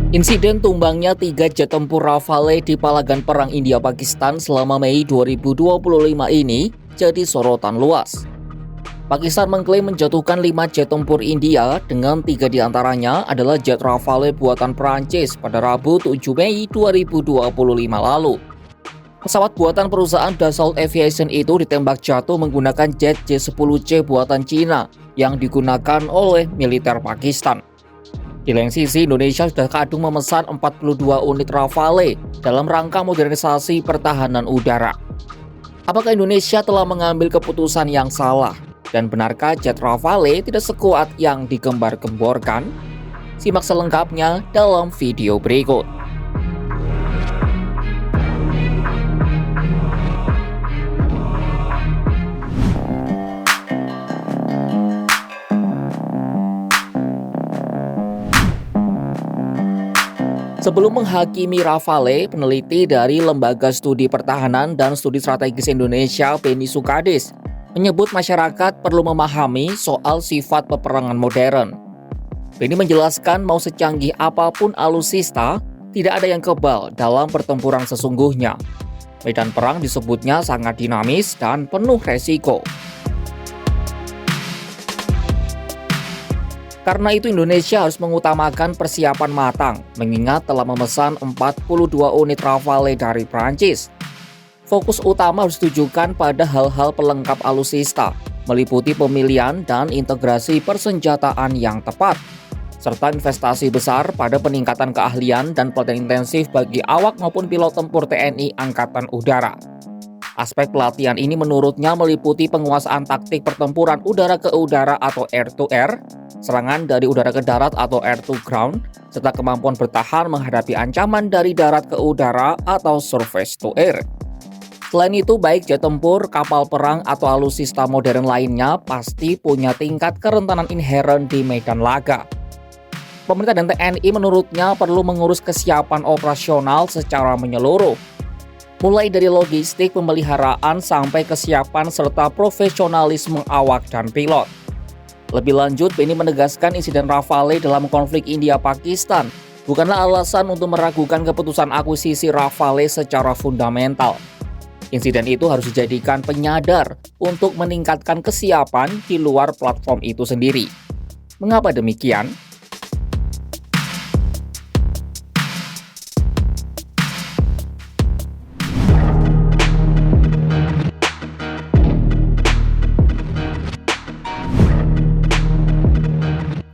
Insiden tumbangnya 3 jet tempur Rafale di palagan perang India-Pakistan selama Mei 2025 ini jadi sorotan luas. Pakistan mengklaim menjatuhkan 5 jet tempur India dengan 3 diantaranya adalah jet Rafale buatan Perancis pada Rabu 7 Mei 2025 lalu. Pesawat buatan perusahaan Dassault Aviation itu ditembak jatuh menggunakan jet J-10C buatan Cina yang digunakan oleh militer Pakistan. Di lain sisi, Indonesia sudah kadung memesan 42 unit Rafale dalam rangka modernisasi pertahanan udara. Apakah Indonesia telah mengambil keputusan yang salah? Dan benarkah jet Rafale tidak sekuat yang digembar-gemborkan? Simak selengkapnya dalam video berikut. Sebelum menghakimi Rafale, peneliti dari Lembaga Studi Pertahanan dan Studi Strategis Indonesia, Beni Sukades, menyebut masyarakat perlu memahami soal sifat peperangan modern. Beni menjelaskan mau secanggih apapun alutsista, tidak ada yang kebal dalam pertempuran sesungguhnya. Medan perang disebutnya sangat dinamis dan penuh resiko. Karena itu Indonesia harus mengutamakan persiapan matang, mengingat telah memesan 42 unit Rafale dari Prancis. Fokus utama harus ditujukan pada hal-hal pelengkap alutsista, meliputi pemilihan dan integrasi persenjataan yang tepat, serta investasi besar pada peningkatan keahlian dan pelatihan intensif bagi awak maupun pilot tempur TNI Angkatan Udara. Aspek pelatihan ini menurutnya meliputi penguasaan taktik pertempuran udara ke udara atau air-to-air, serangan dari udara ke darat atau air-to-ground, serta kemampuan bertahan menghadapi ancaman dari darat ke udara atau surface-to-air. Selain itu, baik jet tempur, kapal perang, atau alutsista modern lainnya pasti punya tingkat kerentanan inheren di medan laga. Pemerintah dan TNI menurutnya perlu mengurus kesiapan operasional secara menyeluruh, mulai dari logistik pemeliharaan sampai kesiapan serta profesionalisme awak dan pilot. Lebih lanjut, Beni menegaskan insiden Rafale dalam konflik India-Pakistan bukanlah alasan untuk meragukan keputusan akuisisi Rafale secara fundamental. Insiden itu harus dijadikan penyadar untuk meningkatkan kesiapan di luar platform itu sendiri. Mengapa demikian?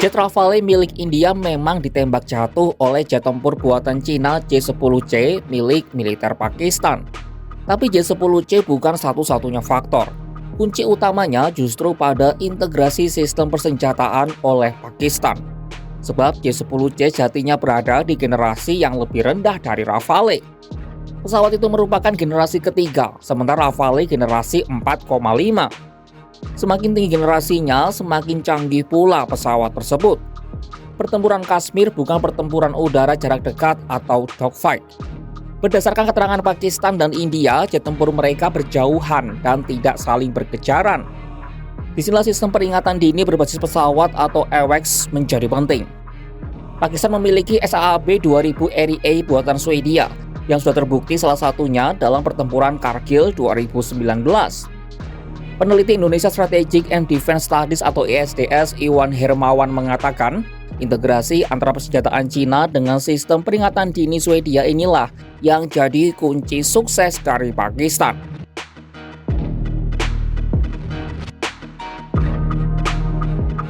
Jet Rafale milik India memang ditembak jatuh oleh jet tempur buatan Cina J-10C milik militer Pakistan. Tapi J-10C bukan satu-satunya faktor. Kunci utamanya justru pada integrasi sistem persenjataan oleh Pakistan. Sebab J-10C jatinya berada di generasi yang lebih rendah dari Rafale. Pesawat itu merupakan generasi ketiga, sementara Rafale generasi 4,5. Semakin tinggi generasinya, semakin canggih pula pesawat tersebut. Pertempuran Kashmir bukan pertempuran udara jarak dekat atau dogfight. Berdasarkan keterangan Pakistan dan India, jet tempur mereka berjauhan dan tidak saling berkejaran. Disinilah sistem peringatan dini berbasis pesawat atau AWACS menjadi penting. Pakistan memiliki SAAB 2000 REA buatan Swedia yang sudah terbukti salah satunya dalam pertempuran Kargil 2019. Peneliti Indonesia Strategic and Defense Studies atau ISDS Iwan Hermawan mengatakan, integrasi antara persenjataan Cina dengan sistem peringatan dini Swedia inilah yang jadi kunci sukses dari Pakistan.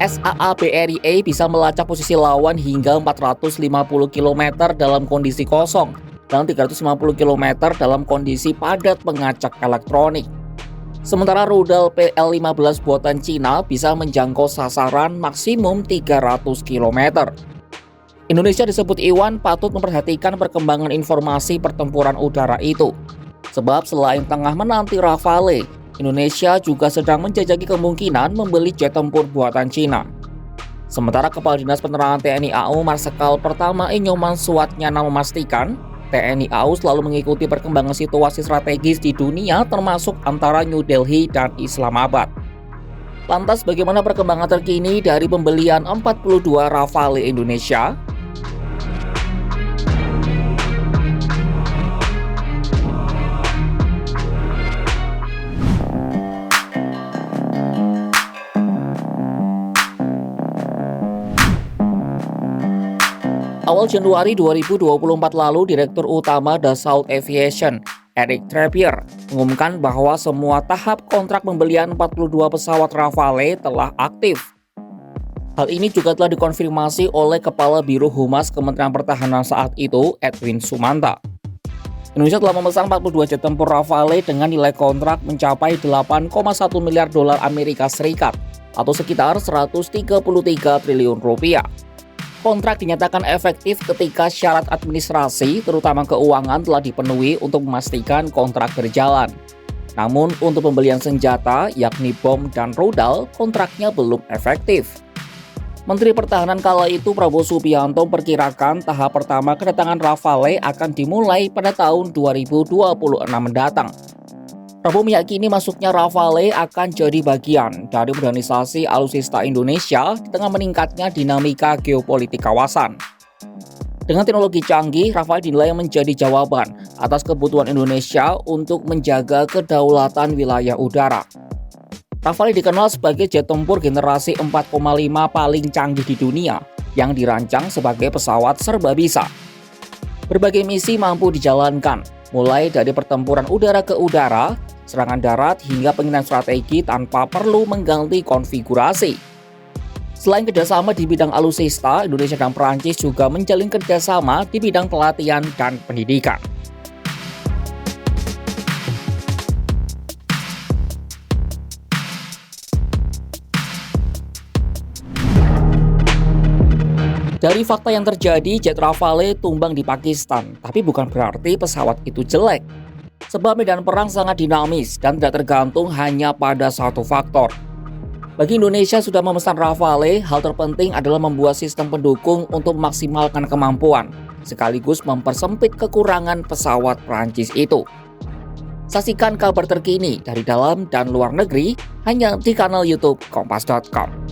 SAAB REA bisa melacak posisi lawan hingga 450 km dalam kondisi kosong dan 350 km dalam kondisi padat pengacak elektronik. Sementara rudal PL-15 buatan Cina bisa menjangkau sasaran maksimum 300 km. Indonesia disebut Iwan patut memperhatikan perkembangan informasi pertempuran udara itu. Sebab selain tengah menanti Rafale, Indonesia juga sedang menjajaki kemungkinan membeli jet tempur buatan Cina. Sementara Kepala Dinas Penerangan TNI AU Marsikal Pertama Inyoman Suatnyana memastikan, TNI AU selalu mengikuti perkembangan situasi strategis di dunia termasuk antara New Delhi dan Islamabad. Lantas bagaimana perkembangan terkini dari pembelian 42 Rafale Indonesia? Awal Januari 2024 lalu, Direktur Utama Dassault Aviation, Eric Treppier, mengumumkan bahwa semua tahap kontrak pembelian 42 pesawat Rafale telah aktif. Hal ini juga telah dikonfirmasi oleh Kepala Biro Humas Kementerian Pertahanan saat itu, Edwin Sumanta. Indonesia telah memesan 42 jet tempur Rafale dengan nilai kontrak mencapai 8,1 miliar dolar Amerika Serikat atau sekitar 133 triliun rupiah. Kontrak dinyatakan efektif ketika syarat administrasi, terutama keuangan, telah dipenuhi untuk memastikan kontrak berjalan. Namun untuk pembelian senjata, yakni bom dan rudal, kontraknya belum efektif. Menteri Pertahanan kala itu, Prabowo Subianto, memperkirakan tahap pertama kedatangan Rafale akan dimulai pada tahun 2026 mendatang. Prabowo meyakini masuknya Rafale akan jadi bagian dari modernisasi alutsista Indonesia di tengah meningkatnya dinamika geopolitik kawasan. Dengan teknologi canggih, Rafale dinilai menjadi jawaban atas kebutuhan Indonesia untuk menjaga kedaulatan wilayah udara. Rafale dikenal sebagai jet tempur generasi 4,5 paling canggih di dunia yang dirancang sebagai pesawat serba bisa. Berbagai misi mampu dijalankan, mulai dari pertempuran udara ke udara, serangan darat hingga penghinaan strategi tanpa perlu mengganti konfigurasi. Selain kerjasama di bidang alutsista, Indonesia dan Perancis juga menjalin kerjasama di bidang pelatihan dan pendidikan. Dari fakta yang terjadi, jet Rafale tumbang di Pakistan, tapi bukan berarti pesawat itu jelek. Sebab medan perang sangat dinamis dan tidak tergantung hanya pada satu faktor. Bagi Indonesia sudah memesan Rafale, hal terpenting adalah membuat sistem pendukung untuk memaksimalkan kemampuan, sekaligus mempersempit kekurangan pesawat Prancis itu. Saksikan kabar terkini dari dalam dan luar negeri hanya di kanal YouTube Kompas.com.